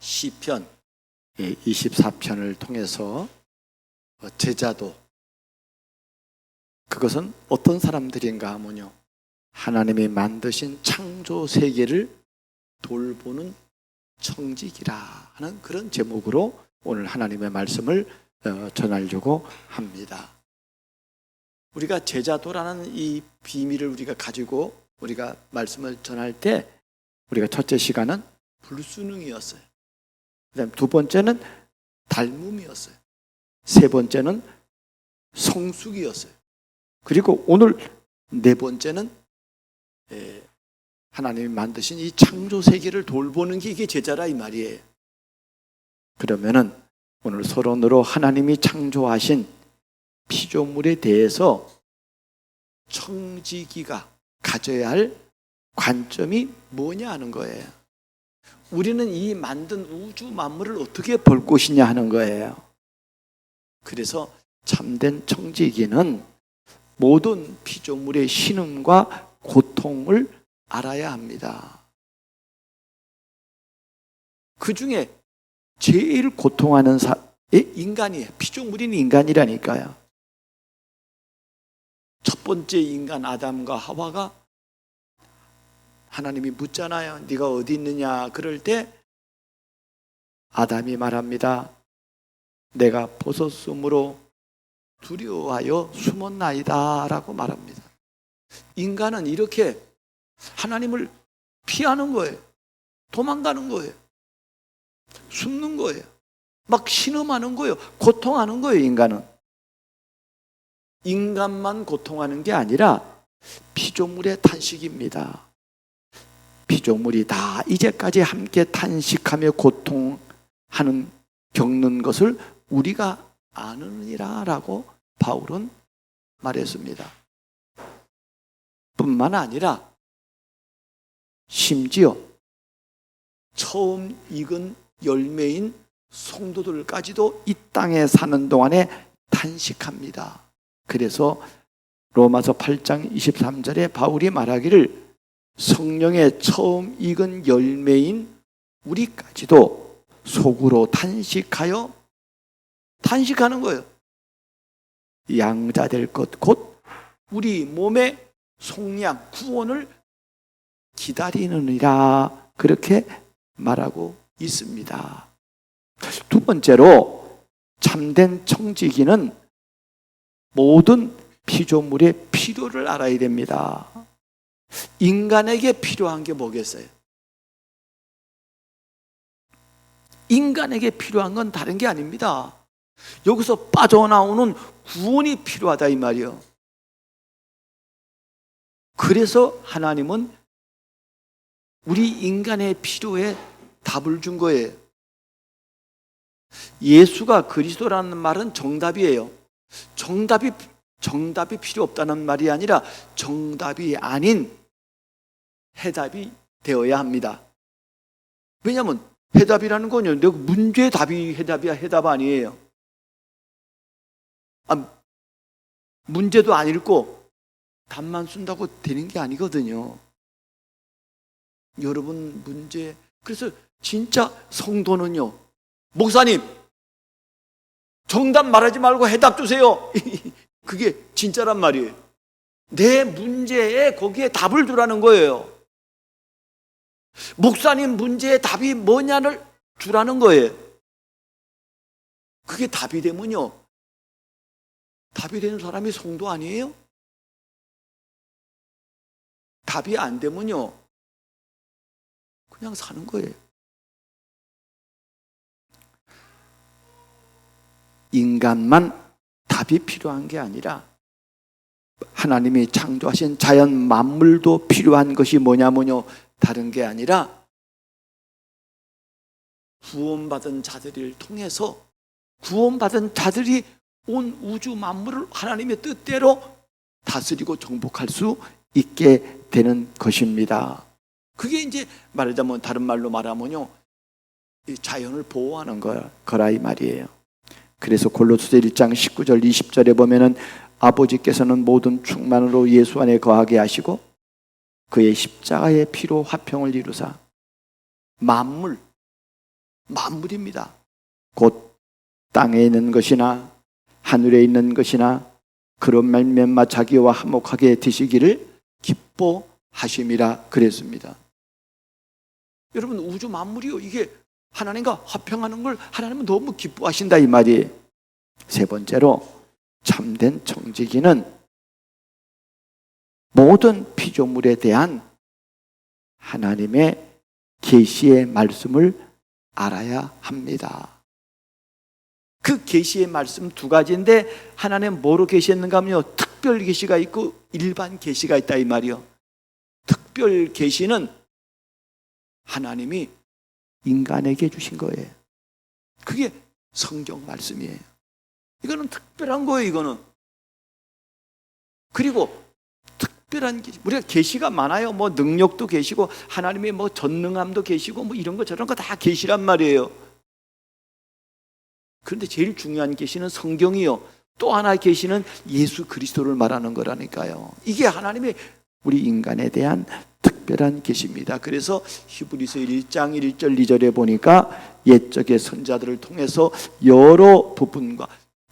시편 24편을 통해서 제자도, 그것은 어떤 사람들인가 하면요, 하나님이 만드신 창조 세계를 돌보는 청지기라 하는 그런 제목으로 오늘 하나님의 말씀을 전하려고 합니다. 우리가 제자도라는 이 비밀을 우리가 가지고 우리가 말씀을 전할 때, 우리가 첫째 시간은 불순응이었어요. 그다음 두 번째는 닮음이었어요. 세 번째는 성숙이었어요. 그리고 오늘 네 번째는 하나님이 만드신 이 창조 세계를 돌보는 게 이게 제자라 이 말이에요. 그러면은 오늘 서론으로 하나님이 창조하신 피조물에 대해서 청지기가 가져야 할 관점이 뭐냐 하는 거예요. 우리는 이 만든 우주 만물을 어떻게 볼 것이냐 하는 거예요. 그래서 참된 청지기는 모든 피조물의 신음과 고통을 알아야 합니다. 그 중에 제일 고통하는 인간이에요. 피조물인 인간이라니까요. 첫 번째 인간 아담과 하와가 하나님이 묻잖아요. 네가 어디 있느냐? 그럴 때 아담이 말합니다. 내가 벗었으므로 두려워하여 숨었나이다 라고 말합니다. 인간은 이렇게 하나님을 피하는 거예요. 도망가는 거예요. 숨는 거예요. 막 신음하는 거예요. 고통하는 거예요. 인간은. 인간만 고통하는 게 아니라 피조물의 탄식입니다. 피조물이 다 이제까지 함께 탄식하며 고통하는, 겪는 것을 우리가 아느니라 라고 바울은 말했습니다. 뿐만 아니라 심지어 처음 익은 열매인 성도들까지도 이 땅에 사는 동안에 탄식합니다. 그래서 로마서 8장 23절에 바울이 말하기를 성령의 처음 익은 열매인 우리까지도 속으로 탄식하여, 탄식하는 거예요. 양자될 것 곧 우리 몸의 속량, 구원을 기다리느니라 그렇게 말하고 있습니다. 두 번째로 참된 청지기는 모든 피조물의 필요를 알아야 됩니다. 인간에게 필요한 게 뭐겠어요? 인간에게 필요한 건 다른 게 아닙니다. 여기서 빠져나오는 구원이 필요하다 이 말이에요. 그래서 하나님은 우리 인간의 필요에 답을 준 거예요. 예수가 그리스도라는 말은 정답이에요. 정답이 필요 없다는 말이 아니라 정답이 아닌 해답이 되어야 합니다. 왜냐하면 해답이라는 건요, 내가 문제의 답이 해답이야, 해답 아니에요. 문제도 안 읽고 답만 쓴다고 되는 게 아니거든요. 여러분 문제, 그래서 진짜 성도는요, 목사님 정답 말하지 말고 해답 주세요. 그게 진짜란 말이에요. 내 문제에 거기에 답을 주라는 거예요. 목사님 문제의 답이 뭐냐를 주라는 거예요. 그게 답이 되면요, 답이 되는 사람이 성도 아니에요? 답이 안 되면요, 그냥 사는 거예요. 인간만 답이 필요한 게 아니라 하나님이 창조하신 자연 만물도 필요한 것이 뭐냐면요, 다른 게 아니라 구원받은 자들을 통해서 구원받은 자들이 온 우주 만물을 하나님의 뜻대로 다스리고 정복할 수 있게 되는 것입니다. 그게 이제 말하자면, 다른 말로 말하면요, 자연을 보호하는 거라 이 말이에요. 그래서 골로새서 1장 19절 20절에 보면은 아버지께서는 모든 충만으로 예수 안에 거하게 하시고 그의 십자가의 피로 화평을 이루사 만물, 만물입니다. 곧 땅에 있는 것이나 하늘에 있는 것이나 그런 말미암아 자기와 화목하게 되시기를 기뻐하심이라 그랬습니다. 여러분, 우주 만물이요, 이게 하나님과 화평하는 걸 하나님은 너무 기뻐하신다 이 말이에요. 세 번째로, 참된 청지기는 모든 피조물에 대한 하나님의 계시의 말씀을 알아야 합니다. 그 계시의 말씀 두 가지인데 하나님 뭐로 계시했는가 하면요, 특별 계시가 있고 일반 계시가 있다 이 말이요. 특별 계시는 하나님이 인간에게 주신 거예요. 그게 성경 말씀이에요. 이거는 특별한 거예요, 이거는. 그리고 특별한 계시, 우리가 계시가 많아요. 뭐 능력도 계시고 하나님의 뭐 전능함도 계시고 뭐 이런 거 저런 거 다 계시란 말이에요. 그런데 제일 중요한 계시는 성경이요, 또 하나 계시는 예수 그리스도를 말하는 거라니까요. 이게 하나님의 우리 인간에 대한 특별한 계시입니다. 그래서 히브리서 1장 1절 2절에 보니까 옛적의 선자들을 통해서 여러 부분과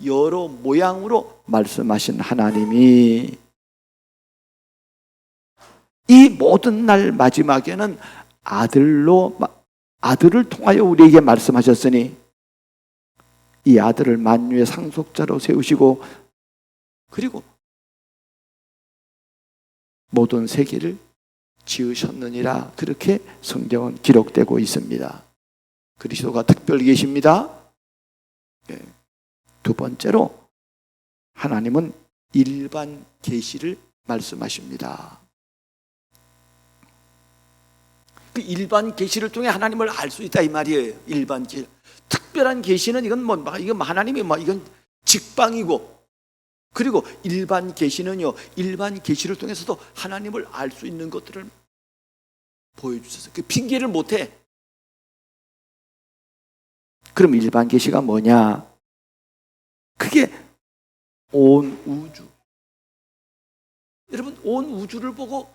여러 모양으로 말씀하신 하나님이 이 모든 날 마지막에는 아들을 통하여 우리에게 말씀하셨으니 이 아들을 만유의 상속자로 세우시고 그리고 모든 세계를 지으셨느니라, 그렇게 성경은 기록되고 있습니다. 그리스도가 특별히 계십니다. 두 번째로, 하나님은 일반 계시를 말씀하십니다. 그 일반 계시를 통해 하나님을 알 수 있다 이 말이에요. 일반 계시. 특별한 계시는 이건 이건 하나님이 이건 직방이고, 그리고 일반 계시는요, 일반 계시를 통해서도 하나님을 알 수 있는 것들을 보여주셔서 그 핑계를 못해. 그럼 일반 계시가 뭐냐? 그게 온 우주. 여러분, 온 우주를 보고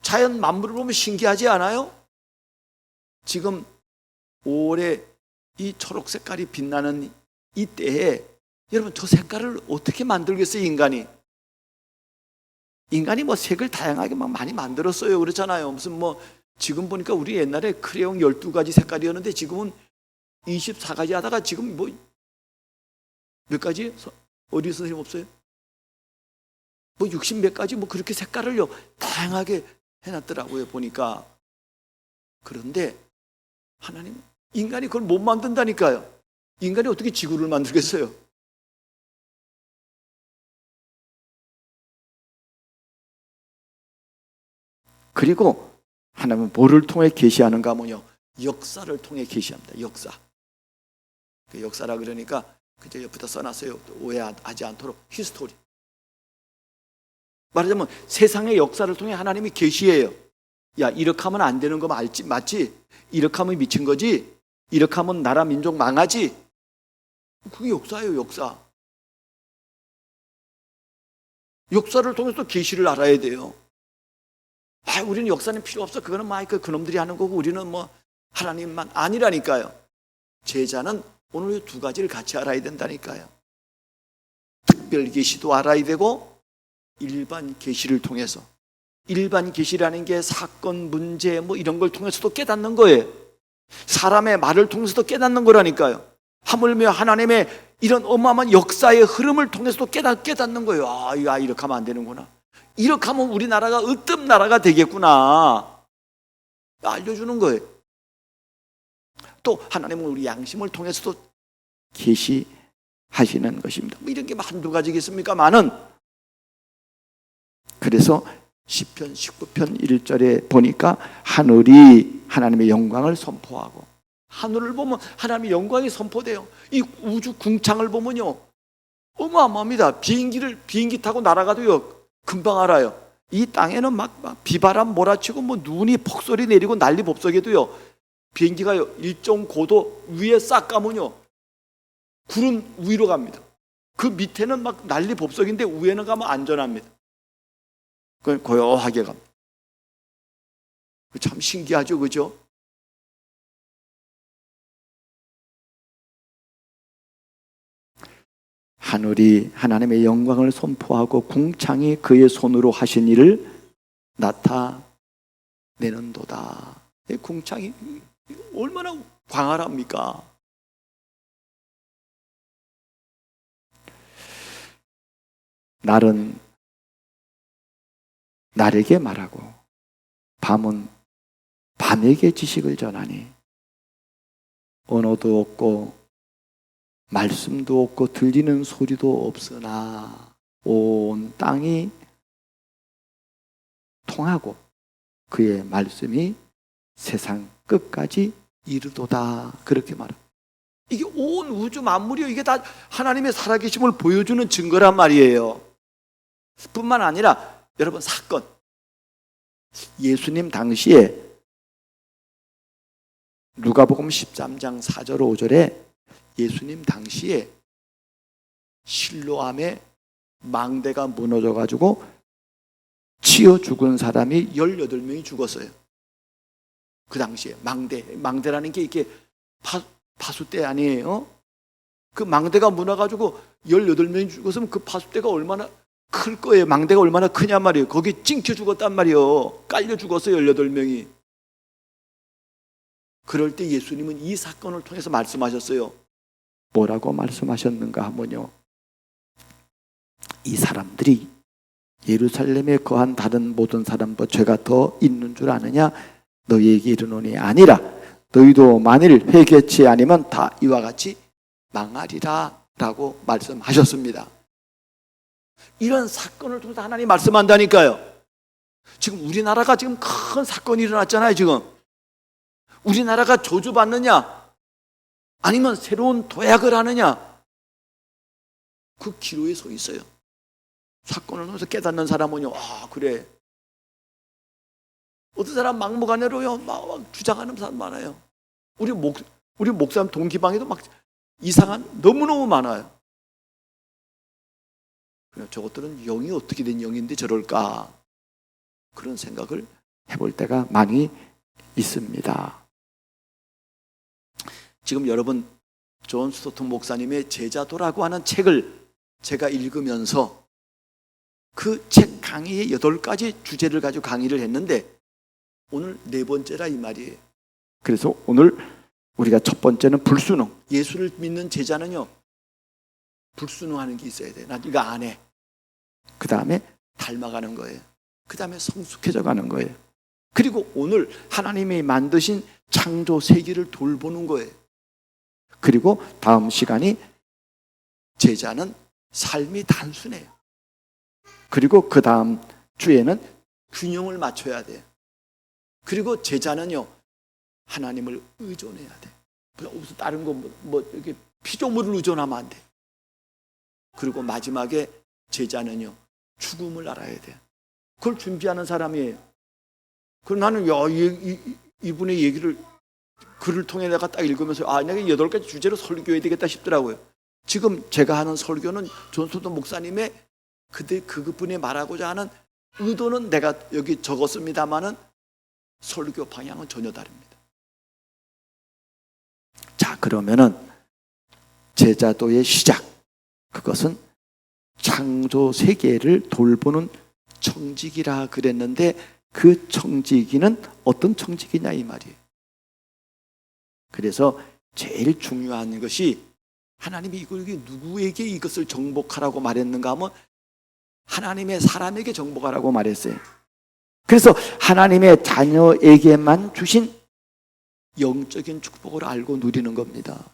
자연 만물을 보면 신기하지 않아요? 지금 5월에 이 초록 색깔이 빛나는 이 때에 여러분, 저 색깔을 어떻게 만들겠어요, 인간이? 인간이 뭐 색을 다양하게 막 많이 만들었어요. 그렇잖아요. 무슨 뭐 지금 보니까 우리 옛날에 크레용 12가지 색깔이었는데 지금은 24가지 하다가 지금 뭐 몇 가지? 어디 선생님 없어요? 뭐 60몇 가지 뭐 그렇게 색깔을요 다양하게 해놨더라고요, 보니까. 그런데 하나님, 인간이 그걸 못 만든다니까요. 인간이 어떻게 지구를 만들겠어요? 그리고 하나님은 뭐를 통해 계시하는가 하면요, 역사를 통해 계시합니다. 역사. 그 역사라 그러니까 그저 옆에다 써놨어요. 오해하지 않도록 히스토리. 말하자면 세상의 역사를 통해 하나님이 계시해요. 야, 이렇게 하면 안 되는 거 맞지? 이렇게 하면 미친 거지? 이렇게 하면 나라 민족 망하지? 그게 역사예요, 역사. 역사를 통해서 계시를 알아야 돼요. 우리는 역사는 필요 없어. 그거는 그놈들이 하는 거고 우리는 뭐 하나님만. 아니라니까요. 제자는 오늘 이 두 가지를 같이 알아야 된다니까요. 특별 계시도 알아야 되고 일반 계시를 통해서. 일반 계시라는 게 사건, 문제 뭐 이런 걸 통해서도 깨닫는 거예요. 사람의 말을 통해서도 깨닫는 거라니까요. 하물며 하나님의 이런 어마어마한 역사의 흐름을 통해서도 깨닫는 거예요. 이렇게 하면 안 되는구나. 이렇게 하면 우리나라가 어떤 나라가 되겠구나. 알려주는 거예요. 또 하나님은 우리 양심을 통해서도 계시하시는 것입니다. 뭐 이런 게 한두 가지겠습니까? 많은. 그래서 시편 19편 1절에 보니까 하늘이 하나님의 영광을 선포하고, 하늘을 보면 하나님의 영광이 선포돼요. 이 우주 궁창을 보면요 어마어마합니다. 비행기 타고 날아가도요 금방 알아요. 이 땅에는 막 비바람 몰아치고 뭐 눈이 폭설이 내리고 난리 법석에도요 비행기가 일정 고도 위에 싹 가면요 구름 위로 갑니다. 그 밑에는 막 난리 법석인데 위에는 가면 안전합니다. 그걸 고요하게 갑니다. 참 신기하죠, 그죠? 하늘이 하나님의 영광을 선포하고 궁창이 그의 손으로 하신 일을 나타내는도다. 이 궁창이 얼마나 광활합니까? 날은 날에게 말하고 밤은 밤에게 지식을 전하니 언어도 없고 말씀도 없고 들리는 소리도 없으나 온 땅이 통하고 그의 말씀이 세상 끝까지 이르도다. 그렇게 말합니다. 이게 온 우주 만물이요, 이게 다 하나님의 살아계심을 보여주는 증거란 말이에요. 뿐만 아니라 여러분, 사건, 예수님 당시에 누가복음 13장 4절 5절에 예수님 당시에 실로암에 망대가 무너져 가지고 치여 죽은 사람이 18명이 죽었어요. 그 당시에 망대라는 게 이게 파수대 아니에요? 그 망대가 무너가지고 18명이 죽었으면 그 파수대가 얼마나 클 거예요. 망대가 얼마나 크냐 말이에요. 거기 찡켜 죽었단 말이에요. 깔려 죽었어요, 18명이. 그럴 때 예수님은 이 사건을 통해서 말씀하셨어요. 뭐라고 말씀하셨는가 하면요, 이 사람들이 예루살렘에 거한 다른 모든 사람보다 죄가 더 있는 줄 아느냐? 너희에게 이르노니 아니라 너희도 만일 회개치 아니면 다 이와 같이 망하리라 라고 말씀하셨습니다. 이런 사건을 통해서 하나님 말씀한다니까요. 지금 우리나라가 지금 큰 사건이 일어났잖아요. 지금 우리나라가 저주받느냐 아니면 새로운 도약을 하느냐, 그 기로에 서 있어요. 사건을 통해서 깨닫는 사람은요, 아 그래, 어떤 사람 막무가내로요 막 주장하는 사람 많아요. 우리 목사님 동기방에도 막 이상한 너무너무 많아요. 저것들은 영이 어떻게 된 영인데 저럴까, 그런 생각을 해볼 때가 많이 있습니다. 지금 여러분, 존 스토튼 목사님의 제자도라고 하는 책을 제가 읽으면서 그 책 강의의 8가지 주제를 가지고 강의를 했는데 오늘 4번째라 이 말이에요. 그래서 오늘 우리가 첫 번째는 불순응. 예수를 믿는 제자는요, 불순응하는 게 있어야 돼. 나 이거 안 해. 그 다음에 닮아가는 거예요. 그 다음에 성숙해져 가는 거예요. 그리고 오늘 하나님이 만드신 창조 세계를 돌보는 거예요. 그리고 다음 시간이 제자는 삶이 단순해요. 그리고 그 다음 주에는 균형을 맞춰야 돼요. 그리고 제자는요, 하나님을 의존해야 돼. 무슨 다른 거 이렇게 피조물을 의존하면 안 돼. 그리고 마지막에 제자는요, 죽음을 알아야 돼. 그걸 준비하는 사람이에요. 그럼 나는 이분의 얘기를 글을 통해 내가 딱 읽으면서 내가 8가지 주제로 설교해야 되겠다 싶더라고요. 지금 제가 하는 설교는 존 스토튼 목사님의 그분이 말하고자 하는 의도는 내가 여기 적었습니다만은 설교 방향은 전혀 다릅니다. 자, 그러면은 제자도의 시작, 그것은 창조 세계를 돌보는 청지기라 그랬는데 그 청지기는 어떤 청지기냐 이 말이에요. 그래서 제일 중요한 것이 하나님이 누구에게 이것을 정복하라고 말했는가 하면 하나님의 사람에게 정복하라고 말했어요. 그래서 하나님의 자녀에게만 주신 영적인 축복을 알고 누리는 겁니다.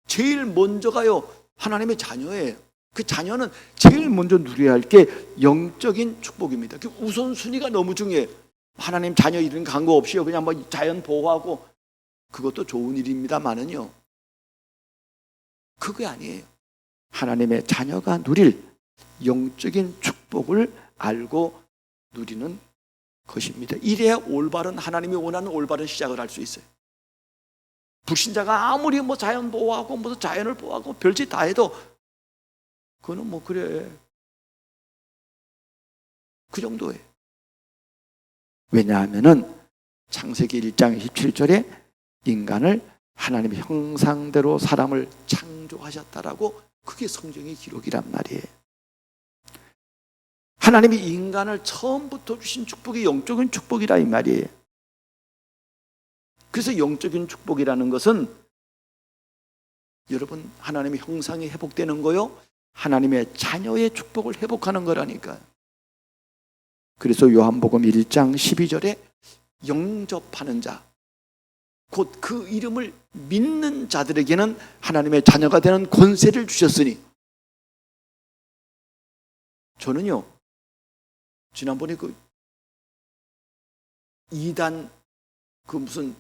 제일 먼저가요, 하나님의 자녀예요. 그 자녀는 제일 먼저 누려야 할 게 영적인 축복입니다. 그 우선순위가 너무 중요해요. 하나님 자녀 이런 간거 없이요, 그냥 자연 보호하고 그것도 좋은 일입니다만은요, 그게 아니에요. 하나님의 자녀가 누릴 영적인 축복을 알고 누리는 것입니다. 이래야 올바른, 하나님이 원하는 올바른 시작을 할 수 있어요. 불신자가 아무리 자연 보호하고 무슨 자연을 보호하고 별짓 다 해도 그거는 그래, 그 정도예요. 왜냐하면은 창세기 1장 27절에 인간을 하나님의 형상대로 사람을 창조하셨다라고 그게 성경의 기록이란 말이에요. 하나님이 인간을 처음부터 주신 축복이 영적인 축복이라 이 말이에요. 그래서 영적인 축복이라는 것은 여러분 하나님의 형상이 회복되는 거요, 하나님의 자녀의 축복을 회복하는 거라니까요. 그래서 요한복음 1장 12절에 영접하는 자, 곧 그 이름을 믿는 자들에게는 하나님의 자녀가 되는 권세를 주셨으니, 저는요 지난번에 그 이단 그 무슨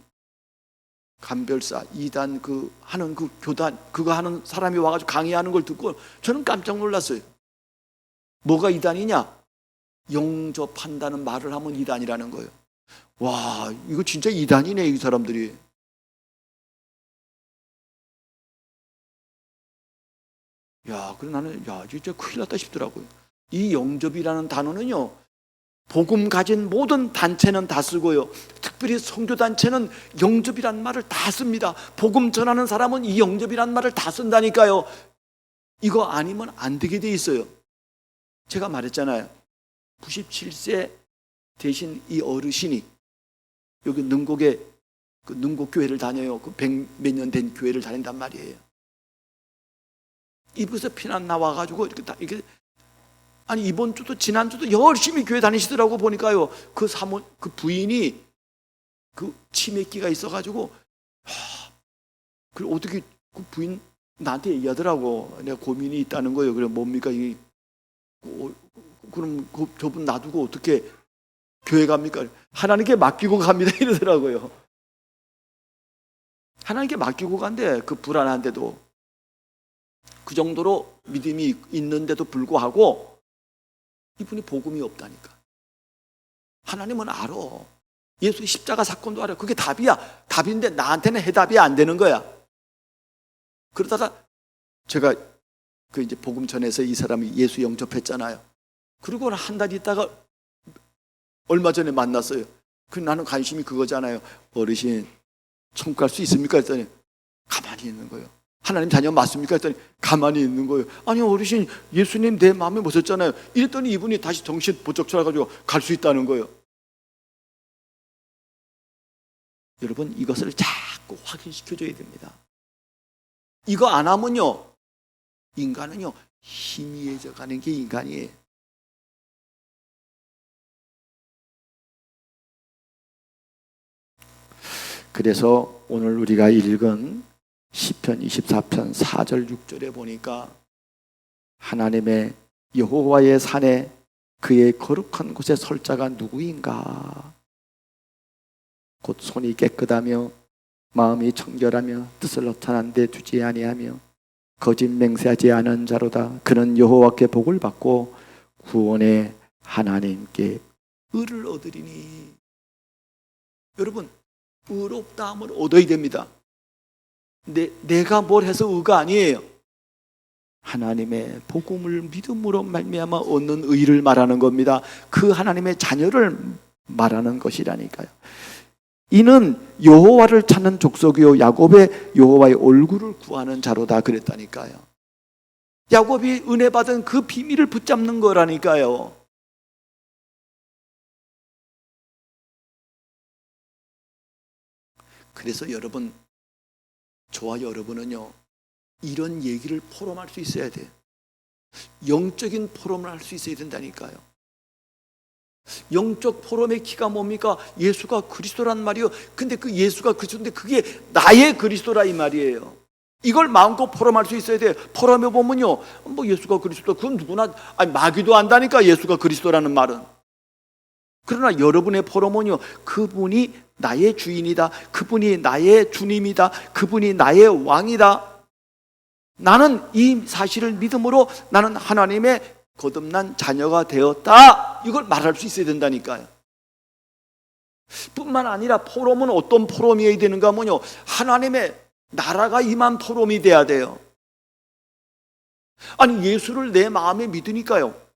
간별사 이단 그 하는 그 교단 그거 하는 사람이 와가지고 강의하는 걸 듣고 저는 깜짝 놀랐어요. 뭐가 이단이냐? 영접한다는 말을 하면 이단이라는 거예요. 와, 이거 진짜 이단이네 이 사람들이. 야, 그래 나는 야 진짜 큰일 났다 싶더라고요. 이 영접이라는 단어는요, 복음 가진 모든 단체는 다 쓰고요, 특별히 선교단체는 영접이란 말을 다 씁니다. 복음 전하는 사람은 이 영접이란 말을 다 쓴다니까요. 이거 아니면 안 되게 돼 있어요. 제가 말했잖아요. 97세 대신 이 어르신이 여기 능곡에 그 능곡교회를 다녀요. 그 100몇 년 된 교회를 다닌단 말이에요. 이곳에 피난 나와가지고 이렇게 다 이게 아니 이번 주도 지난주도 열심히 교회 다니시더라고. 보니까요 그 사모 그 부인이 그 치매기가 있어가지고 그 어떻게 그 부인 나한테 얘기하더라고. 내가 고민이 있다는 거예요. 그래 뭡니까 이 그럼 그 저분 놔두고 어떻게 교회 갑니까? 하나님께 맡기고 갑니다 이러더라고요. 하나님께 맡기고 간대. 그 불안한데도 그 정도로 믿음이 있는데도 불구하고 이분이 복음이 없다니까. 하나님은 알아. 예수 십자가 사건도 알아. 그게 답이야. 답인데 나한테는 해답이 안 되는 거야. 그러다가 제가 그 이제 복음 전해서 이 사람이 예수 영접했잖아요. 그리고 한 달 있다가 얼마 전에 만났어요. 그 나는 관심이 그거잖아요. 어르신 천국 갈 수 있습니까? 했더니 가만히 있는 거예요. 하나님 자녀 맞습니까? 했더니 가만히 있는 거예요. 아니 어르신 예수님 내 마음에 모셨잖아요. 이랬더니 이분이 다시 정신 번쩍 차려가지고 갈 수 있다는 거예요. 여러분 이것을 자꾸 확인시켜줘야 됩니다. 이거 안 하면요 인간은요 희미해져 가는 게 인간이에요. 그래서 오늘 우리가 읽은 시편 24편 4절 6절에 보니까 하나님의 여호와의 산에 그의 거룩한 곳에 설 자가 누구인가? 곧 손이 깨끗하며 마음이 청결하며 뜻을 허탄한 데 두지 아니하며 거짓 맹세하지 않은 자로다. 그는 여호와께 복을 받고 구원의 하나님께 의를 얻으리니. 여러분 의롭다함을 얻어야 됩니다. 내가 뭘 해서 의가 아니에요. 하나님의 복음을 믿음으로 말미암아 얻는 의를 말하는 겁니다. 그 하나님의 자녀를 말하는 것이라니까요. 이는 여호와를 찾는 족속이요 야곱의 여호와의 얼굴을 구하는 자로다 그랬다니까요. 야곱이 은혜 받은 그 비밀을 붙잡는 거라니까요. 그래서 여러분, 저와 여러분은요 이런 얘기를 포럼할 수 있어야 돼요. 영적인 포럼을 할 수 있어야 된다니까요. 영적 포럼의 키가 뭡니까? 예수가 그리스도란 말이요. 근데 그 예수가 그리스도인데 그게 나의 그리스도라 이 말이에요. 이걸 마음껏 포럼할 수 있어야 돼요. 포럼에 보면요 뭐 예수가 그리스도 그건 누구나 아니 마귀도 안다니까 예수가 그리스도라는 말은. 그러나 여러분의 포럼은요 그분이 나의 주인이다. 그분이 나의 주님이다. 그분이 나의 왕이다. 나는 이 사실을 믿음으로 나는 하나님의 거듭난 자녀가 되었다. 이걸 말할 수 있어야 된다니까요. 뿐만 아니라 포럼은 어떤 포럼이어야 되는가 하면요 하나님의 나라가 임한 포럼이 돼야 돼요. 아니 예수를 내 마음에 믿으니까요.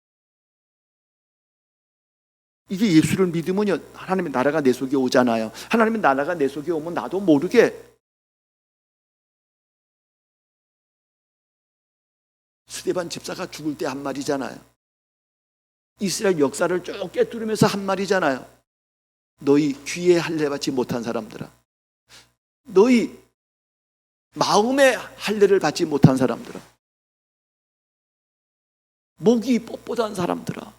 이게 예수를 믿으면요 하나님의 나라가 내 속에 오잖아요. 하나님의 나라가 내 속에 오면 나도 모르게 스데반 집사가 죽을 때 한 말이잖아요. 이스라엘 역사를 쭉 꿰뚫으면서 한 말이잖아요. 너희 귀에 할례 받지 못한 사람들아, 너희 마음에 할례를 받지 못한 사람들아, 목이 뻣뻣한 사람들아,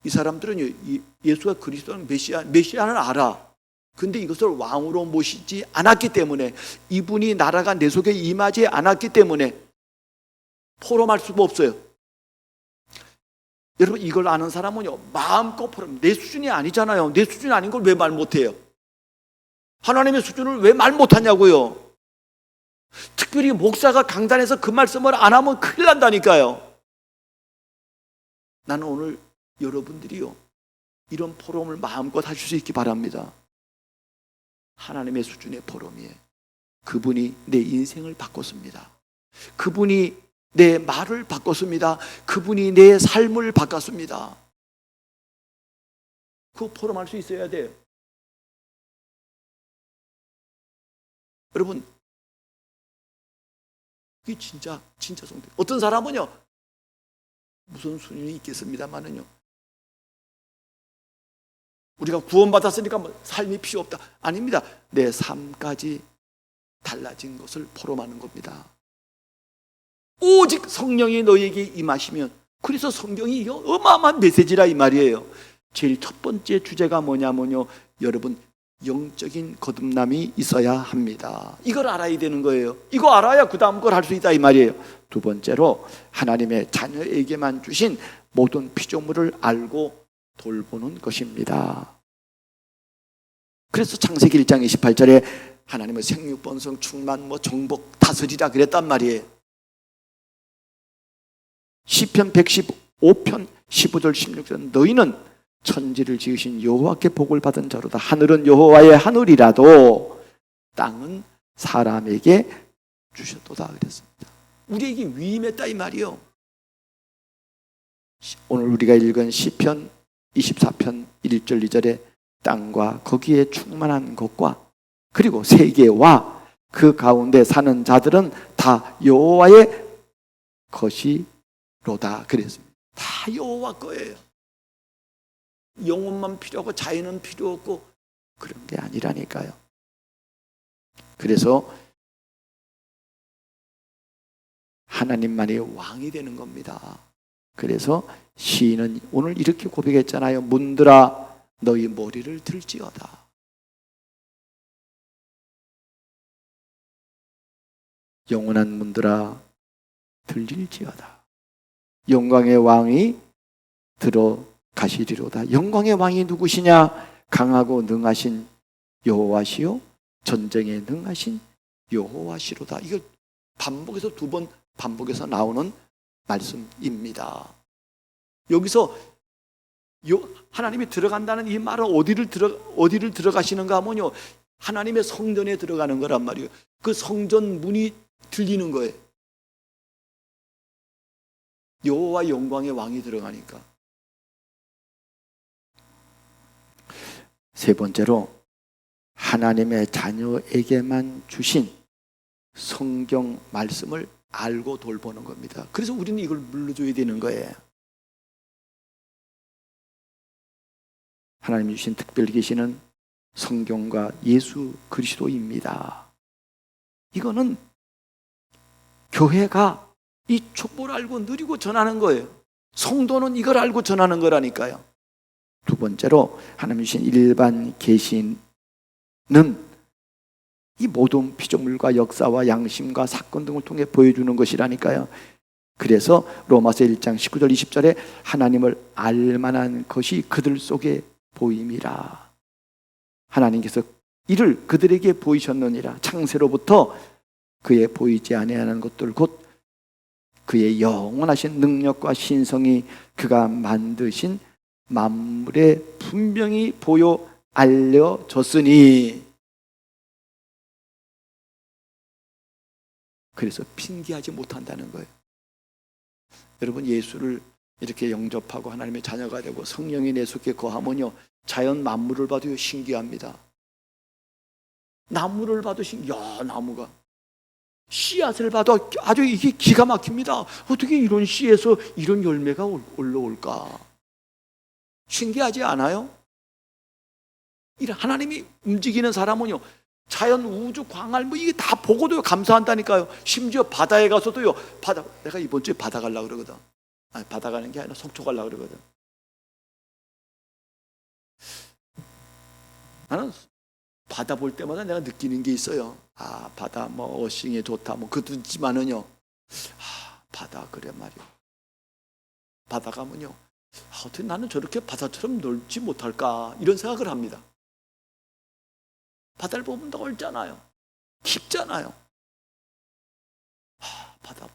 이 사람들은 예수가 그리스도는 메시아는 알아. 근데 이것을 왕으로 모시지 않았기 때문에, 이분이 나라가 내 속에 임하지 않았기 때문에 포럼할 수가 없어요. 여러분, 이걸 아는 사람은요, 마음껏 포럼. 내 수준이 아니잖아요. 내 수준이 아닌 걸 왜 말 못해요? 하나님의 수준을 왜 말 못하냐고요. 특별히 목사가 강단에서 그 말씀을 안 하면 큰일 난다니까요. 나는 오늘 여러분들이요, 이런 포럼을 마음껏 하실 수 있기 바랍니다. 하나님의 수준의 포럼이에요. 그분이 내 인생을 바꿨습니다. 그분이 내 말을 바꿨습니다. 그분이 내 삶을 바꿨습니다. 그 포럼할 수 있어야 돼요. 여러분, 이게 진짜 성도. 어떤 사람은요, 무슨 수준이 있겠습니다만은요, 우리가 구원받았으니까 뭐 삶이 필요 없다. 아닙니다. 내 삶까지 달라진 것을 포럼하는 겁니다. 오직 성령이 너에게 임하시면. 그래서 성경이 어마어마한 메시지라 이 말이에요. 제일 첫 번째 주제가 뭐냐면요, 여러분, 영적인 거듭남이 있어야 합니다. 이걸 알아야 되는 거예요. 이거 알아야 그 다음 걸 할 수 있다 이 말이에요. 두 번째로, 하나님의 자녀에게만 주신 모든 피조물을 알고 돌보는 것입니다. 그래서 창세기 1장 28절에 하나님은 생육번성 충만 정복 다스리라 그랬단 말이에요. 시편 115편 15절 16절, 너희는 천지를 지으신 여호와께 복을 받은 자로다. 하늘은 여호와의 하늘이라도 땅은 사람에게 주셨도다 그랬습니다. 우리에게 위임했다 이 말이요. 오늘 우리가 읽은 시편 24편 1절 2절에 땅과 거기에 충만한 것과 그리고 세계와 그 가운데 사는 자들은 다 여호와의 것이로다 그랬습니다. 다 여호와 거예요. 영혼만 필요하고 자연은 필요 없고 그런 게 아니라니까요. 그래서 하나님만이 왕이 되는 겁니다. 그래서 시인은 오늘 이렇게 고백했잖아요. 문들아 너희 머리를 들지어다. 영원한 문들아 들릴지어다. 영광의 왕이 들어가시리로다. 영광의 왕이 누구시냐? 강하고 능하신 여호와시요 전쟁에 능하신 여호와시로다. 이걸 반복해서 두 번 반복해서 나오는 말씀입니다. 여기서 하나님이 들어간다는 이 말은 어디를 들어가시는가 하면요, 하나님의 성전에 들어가는 거란 말이에요. 그 성전 문이 들리는 거예요. 여호와 영광의 왕이 들어가니까. 세 번째로, 하나님의 자녀에게만 주신 성경 말씀을 알고 돌보는 겁니다. 그래서 우리는 이걸 물려줘야 되는 거예요. 하나님이 주신 특별 계시는 성경과 예수 그리스도입니다. 이거는 교회가 이 촛불을 알고 누리고 전하는 거예요. 성도는 이걸 알고 전하는 거라니까요. 두 번째로, 하나님 주신 일반 계시는 이 모든 피조물과 역사와 양심과 사건 등을 통해 보여주는 것이라니까요. 그래서 로마서 1장 19절 20절에 하나님을 알만한 것이 그들 속에 보임이라. 하나님께서 이를 그들에게 보이셨느니라. 창세로부터 그의 보이지 아니하는 것들 곧 그의 영원하신 능력과 신성이 그가 만드신 만물에 분명히 보여 알려졌으니. 그래서 핑계하지 못한다는 거예요. 여러분, 예수를 이렇게 영접하고 하나님의 자녀가 되고 성령이 내 속에 거하면요, 자연 만물을 봐도 신기합니다. 나무를 봐도 나무가 씨앗을 봐도 아주 이게 기가 막힙니다. 어떻게 이런 씨에서 이런 열매가 올라올까? 신기하지 않아요? 이런 하나님이 움직이는 사람은요, 자연, 우주, 광활 뭐 이게 다 보고도 감사한다니까요. 심지어 바다에 가서도요, 내가 이번 주에 바다 가려고 그러거든. 아니, 바다 가는 게 아니라 속초 가려고 그러거든. 나는 바다 볼 때마다 내가 느끼는 게 있어요. 아, 바다 뭐 어싱에 좋다 뭐 그것도 있지만은요, 바다 그래 말이야. 바다 가면요, 어떻게 나는 저렇게 바다처럼 놀지 못할까 이런 생각을 합니다. 바다를 보면 넓잖아요. 깊잖아요. 바다.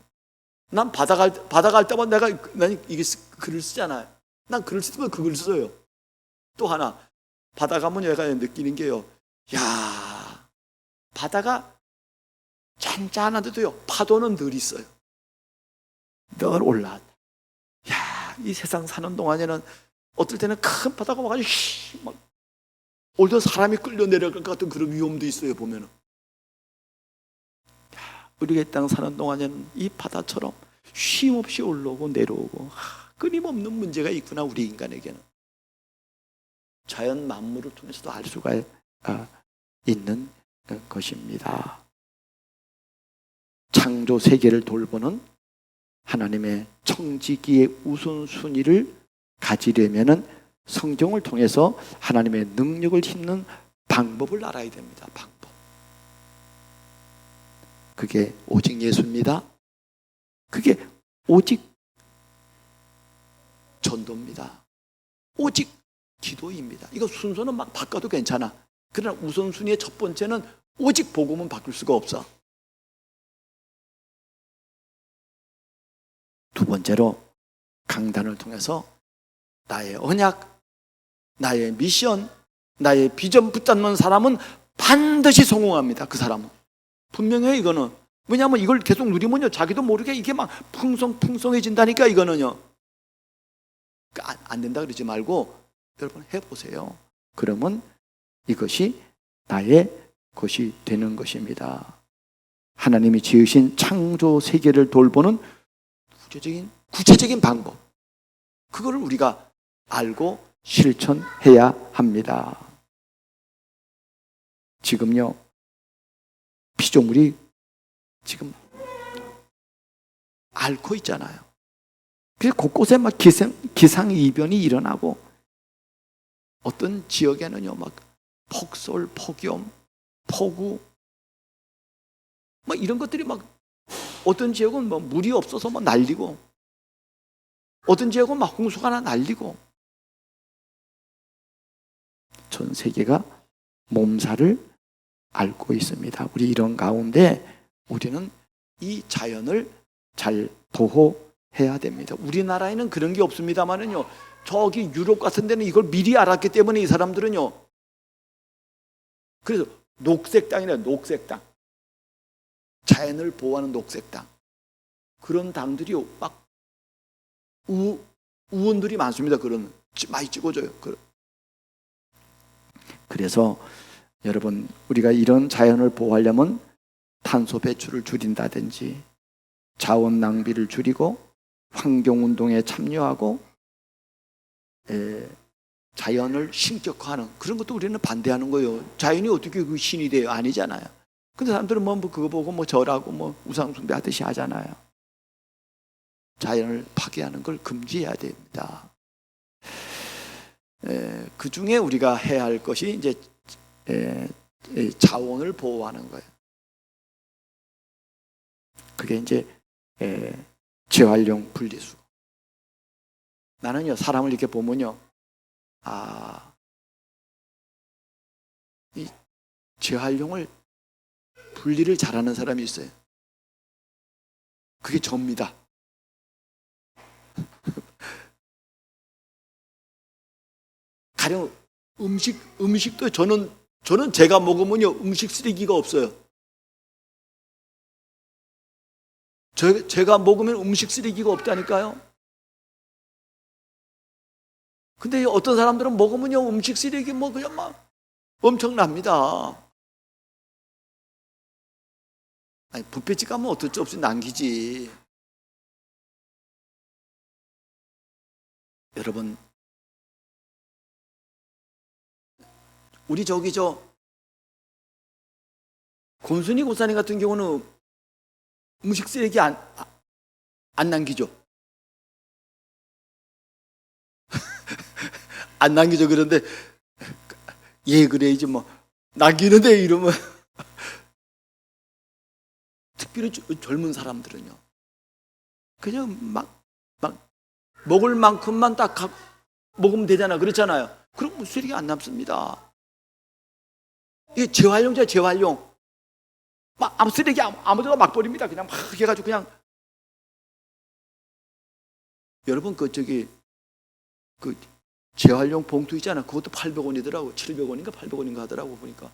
난 바다 갈 때마다 난 이게 글을 쓰잖아요. 난 글을 쓰면 그걸 써요. 또 하나, 바다 가면 내가 느끼는 게요, 야, 바다가 잔잔한데도요, 파도는 늘 있어요. 늘 올라왔다. 야, 이 세상 사는 동안에는 어떨 때는 큰 바다가 와가지고 막 오히려 사람이 끌려 내려갈 것 같은 그런 위험도 있어요, 보면은. 우리가 이 땅 사는 동안에는 이 바다처럼 쉼 없이 올라오고 내려오고 끊임없는 문제가 있구나, 우리 인간에게는. 자연 만물을 통해서도 알 수가 있는 것입니다. 창조 세계를 돌보는 하나님의 청지기의 우선순위를 가지려면은 성경을 통해서 하나님의 능력을 힘는 방법을 알아야 됩니다. 방법. 그게 오직 예수입니다. 그게 오직 전도입니다. 오직 기도입니다. 이거 순서는 막 바꿔도 괜찮아. 그러나 우선순위의 첫 번째는 오직 복음은 바꿀 수가 없어. 두 번째로 강단을 통해서 나의 언약, 나의 미션, 나의 비전 붙잡는 사람은 반드시 성공합니다. 그 사람은 분명해요. 이거는 왜냐하면 이걸 계속 누리면요, 자기도 모르게 이게 막 풍성해진다니까. 이거는요, 안 된다 그러지 말고 여러분 해보세요. 그러면 이것이 나의 것이 되는 것입니다. 하나님이 지으신 창조 세계를 돌보는 구체적인 방법, 그거를 우리가 알고 실천해야 합니다. 지금요, 피조물이 지금 앓고 있잖아요. 그래서 곳곳에 막 기상이변이 일어나고, 어떤 지역에는요, 막 폭설, 폭염, 폭우, 막 이런 것들이 막, 어떤 지역은 뭐 물이 없어서 막 날리고, 어떤 지역은 막 홍수가 날리고, 전 세계가 몸살을 앓고 있습니다. 우리 이런 가운데 우리는 이 자연을 잘 보호해야 됩니다. 우리나라에는 그런 게 없습니다만은요, 저기 유럽 같은 데는 이걸 미리 알았기 때문에 이 사람들은요, 그래서 녹색 땅이래요. 녹색 땅, 자연을 보호하는 녹색 땅, 그런 당들이 막 우원들이 많습니다. 그런 많이 찍어줘요. 그래서 여러분, 우리가 이런 자연을 보호하려면 탄소 배출을 줄인다든지 자원 낭비를 줄이고 환경운동에 참여하고 자연을 신격화하는 그런 것도 우리는 반대하는 거예요. 자연이 어떻게 그 신이 돼요? 아니잖아요. 근데 사람들은 뭐 그거 보고 뭐 절하고 뭐 우상 숭배하듯이 하잖아요. 자연을 파괴하는 걸 금지해야 됩니다. 그 중에 우리가 해야 할 것이 이제 자원을 보호하는 거예요. 그게 이제 재활용 분리수거. 나는요, 사람을 이렇게 보면요, 이 재활용을 분리를 잘하는 사람이 있어요. 그게 접니다. 가령 음식도 저는 제가 먹으면요, 음식 쓰레기가 없어요. 제가 먹으면 음식 쓰레기가 없다니까요. 근데 어떤 사람들은 먹으면요, 음식 쓰레기 뭐 그냥 막 엄청납니다. 아니, 뷔페집 가면 어쩔 수 없이 남기지. 여러분, 우리 권순희 고사님 같은 경우는 음식 쓰레기 안 남기죠. 안 남기죠. 그런데 예 그래야지 뭐 남기는데 이러면 특별히 젊은 사람들은요 그냥 막 먹을 만큼만 딱 먹으면 되잖아. 그렇잖아요. 그럼 쓰레기 안 남습니다. 이게 재활용자 재활용. 막 아무 쓰레기 아무데나 막 버립니다. 그냥 막 해가지고 그냥. 여러분 그 재활용 봉투 있잖아. 그것도 800원이더라고. 700원인가 800원인가 하더라고 보니까.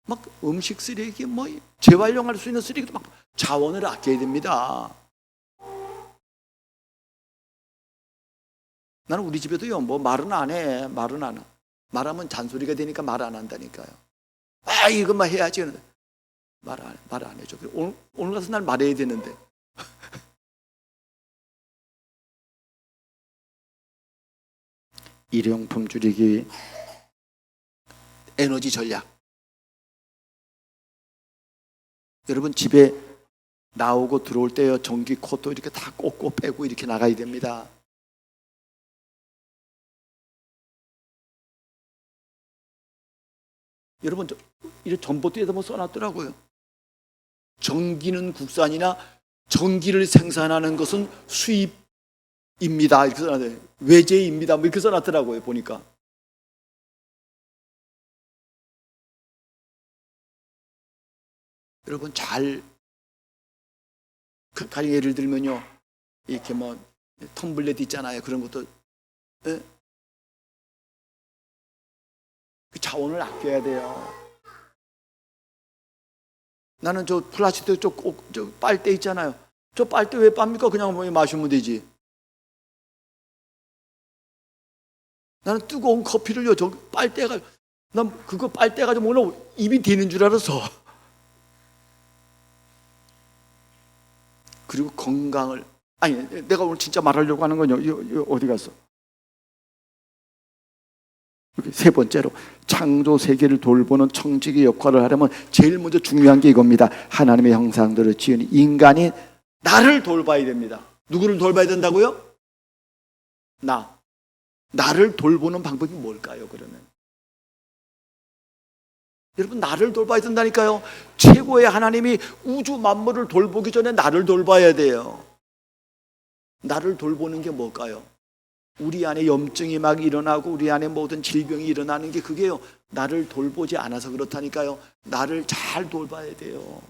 막 음식 쓰레기 뭐 재활용할 수 있는 쓰레기도 막 자원을 아껴야 됩니다. 나는 우리 집에도요 뭐 말은 안 해. 말하면 잔소리가 되니까 말 안 한다니까요. 아 이것만 해야지. 말 안 해줘. 오늘 같은 날 말해야 되는데. 일회용품 줄이기, 에너지 전략. 여러분 집에 나오고 들어올 때요 전기 코도 이렇게 다 꽂고 빼고 이렇게 나가야 됩니다. 여러분 이런 전봇대에다 뭐 써놨더라고요. 전기는 국산이나 전기를 생산하는 것은 수입입니다. 이렇게 써놨어요. 외제입니다. 뭐 이렇게 써놨더라고요 보니까. 여러분 가령 예를 들면요 이렇게 뭐 텀블렛 있잖아요. 그런 것도 예? 그 자원을 아껴야 돼요. 나는 저 플라스틱 저 빨대 있잖아요. 저 빨대 왜 빱니까? 그냥 뭐 마시면 되지. 나는 뜨거운 커피를요 저 빨대가 난 그거 빨대가 좀 오늘 입이 되는 줄 알았어. 그리고 건강을 아니 내가 오늘 진짜 말하려고 하는 건요 어디 갔어? 세 번째로 창조 세계를 돌보는 청지기 역할을 하려면 제일 먼저 중요한 게 이겁니다. 하나님의 형상대로 지은 인간이 나를 돌봐야 됩니다. 누구를 돌봐야 된다고요? 나를 돌보는 방법이 뭘까요? 그러면 여러분 나를 돌봐야 된다니까요. 최고의 하나님이 우주 만물을 돌보기 전에 나를 돌봐야 돼요. 나를 돌보는 게 뭘까요? 우리 안에 염증이 막 일어나고 우리 안에 모든 질병이 일어나는 게 그게요 나를 돌보지 않아서 그렇다니까요. 나를 잘 돌봐야 돼요.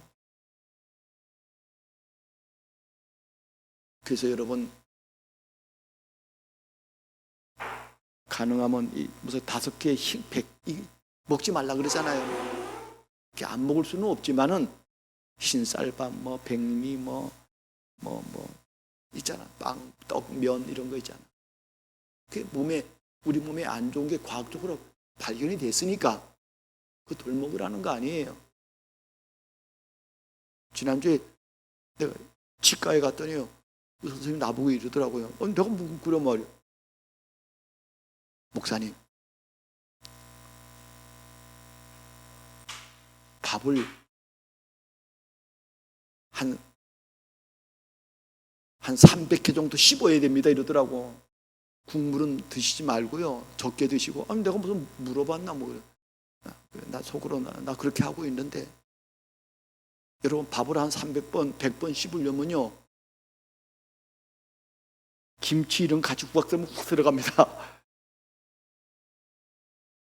그래서 여러분 가능하면 무슨 5개 먹지 말라 그러잖아요. 안 먹을 수는 없지만은 흰쌀밥 뭐 백미 뭐 있잖아. 빵, 떡, 면 이런 거 있잖아. 그 우리 몸에 안 좋은 게 과학적으로 발견이 됐으니까 그 덜 먹으라는 거 아니에요. 지난주에 내가 치과에 갔더니요 그 선생님이 나보고 이러더라고요. 내가 뭐 그런 말이야. 목사님 밥을 한 300회 정도 씹어야 됩니다 이러더라고. 국물은 드시지 말고요 적게 드시고. 아니 내가 무슨 물어봤나 뭐. 나 속으로 나 그렇게 하고 있는데 여러분 밥을 한 300번 100번 씹으려면요 김치 이런 가지 구박 때문에 훅 들어갑니다.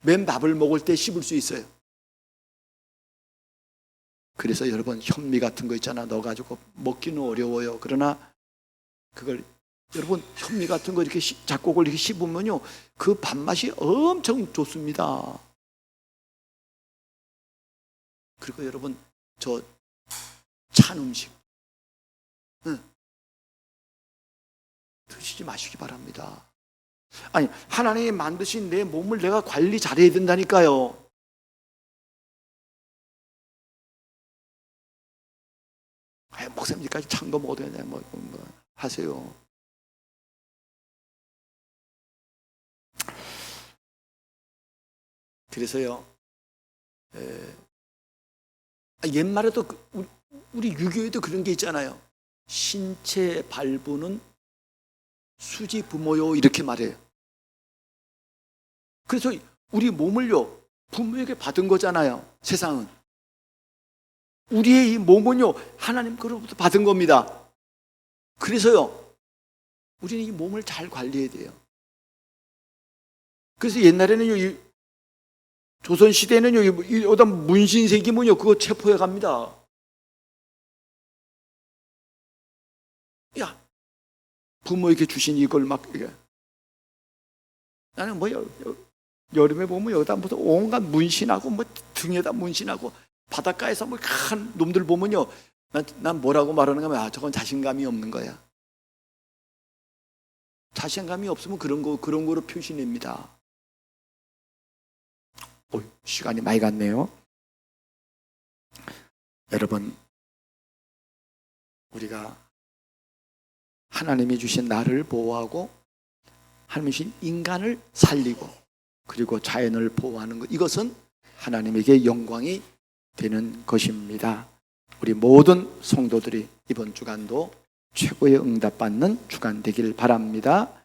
맨 밥을 먹을 때 씹을 수 있어요. 그래서 여러분 현미 같은 거 있잖아 넣어가지고 먹기는 어려워요. 그러나 그걸 여러분 현미 같은 거 이렇게 잡곡을 이렇게 씹으면요 그 밥맛이 엄청 좋습니다. 그리고 여러분 저 찬 음식 드시지 마시기 바랍니다. 아니, 하나님이 만드신 내 몸을 내가 관리 잘해야 된다니까요. 목사님까지 찬 거 먹어도 되냐, 뭐 하세요. 그래서요, 옛말에도 우리 유교에도 그런 게 있잖아요. 신체 발부는 수지 부모요, 이렇게 말해요. 그래서 우리 몸을요, 부모에게 받은 거잖아요. 세상은 우리의 이 몸은요, 하나님 그로부터 받은 겁니다. 그래서요, 우리는 이 몸을 잘 관리해야 돼요. 그래서 옛날에는요, 조선시대에는요, 어떤 문신 새기면요, 그거 체포해 갑니다. 야, 부모에게 주신 이걸 막, 나는 뭐, 여름에 보면 여기다 무슨 온갖 문신하고, 뭐, 등에다 문신하고, 바닷가에서 뭐, 큰 놈들 보면요, 난 뭐라고 말하는가 하면, 저건 자신감이 없는 거야. 자신감이 없으면 그런 거로 표시냅니다. 시간이 많이 갔네요. 여러분, 우리가 하나님이 주신 나를 보호하고 하나님이 주신 인간을 살리고 그리고 자연을 보호하는 것, 이것은 하나님에게 영광이 되는 것입니다. 우리 모든 성도들이 이번 주간도 최고의 응답받는 주간 되길 바랍니다.